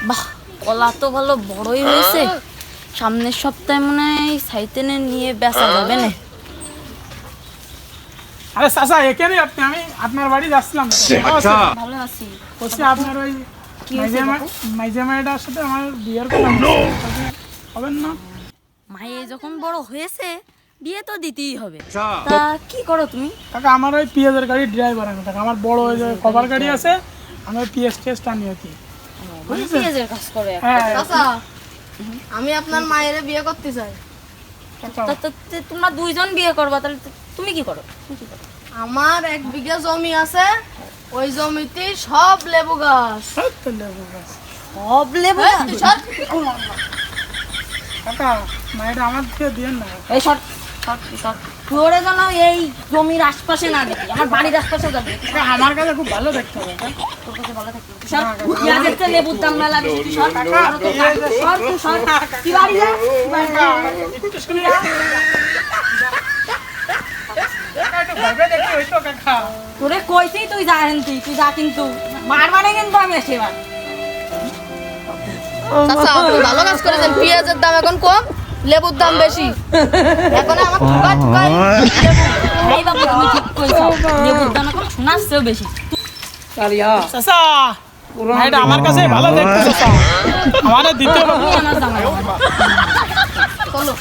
বাহ, কলা তো ভালো বড়ই হয়েছে। সামনের সপ্তাহে মনে হয় সাইতেনে নিয়ে বেচা যাবে না। আরে চাচা এখানে আপনি, আমি আপনার বাড়ি যাচ্ছিলাম। ভালো আছি। বলছি আপনার ওই কি হয়েছে বাপু? মাইজামাইটার সাথে আমার বিয়ের কথা হবেন না? মায়ে যখন বড় হয়েছে বিয়ে তো দিতেই হবে। তা কি করো তুমি? কাকা আমার ওই পিএজের গাড়ি ড্রাইভার আমি কাকা, আমার বড় ওই যে কভার গাড়ি আছে, আমি ওই পিএস টেস্ট আনি আর কি। মানে পেঁয়াজের কাজ করো এখন। হ্যাঁ চাচা আমি আপনার মায়ের বিয়ে করতে চাই। কাকা, তোমরা দুইজন বিয়ে করবা, তাহলে তুমি কি করো? আমার 1 বিঘা জমি আছে, ওই জমিতে সব লেবু গাছ। সব তো লেবু গাছ। সব লেবু এই, তুই সর। কাকা মায়েরা আমার থেকে দিয়েন না। এই সর সর সর। তোরে যেন এই জমির আশপাশে না দেখি, আমার বাড়ির আশপাশে যাবে। কাকা আমার কাছে খুব ভালো দেখতে হবে কাকা। তোর কাছে ভালো থাকবে। সর, পেঁয়াজের চেয়ে লেবুর দাম মেলা বেশি। তুই সর, আরো তো কাট। সর, তুই সর। তুই বাড়ি যা, তুই বাড়ি যা। একটু শুনে যা। কাকা একটু ভেবে দেখতে হইতো কাকা। তোরে কইতেই তুই যা হেনতি, তুই যা কিন্তু মারবানে কিন্তু আমি এসে এবার। চাচা আপনি ভালো কাজ করেছেন, পেঁয়াজের দাম এখন কম, লেবুর দাম বেশি। এখন আমার ঠুকা ঠুকাই এই বাবু তুমি ঠিক কইছো, লেবুর দাম এখন সোনার চেয়েও বেশি। চাচা মায়েরা আমার কাছে ভালো দেখতে চাচা, আমারে দিতে হবে। তুমি আমার জামাই। চলো।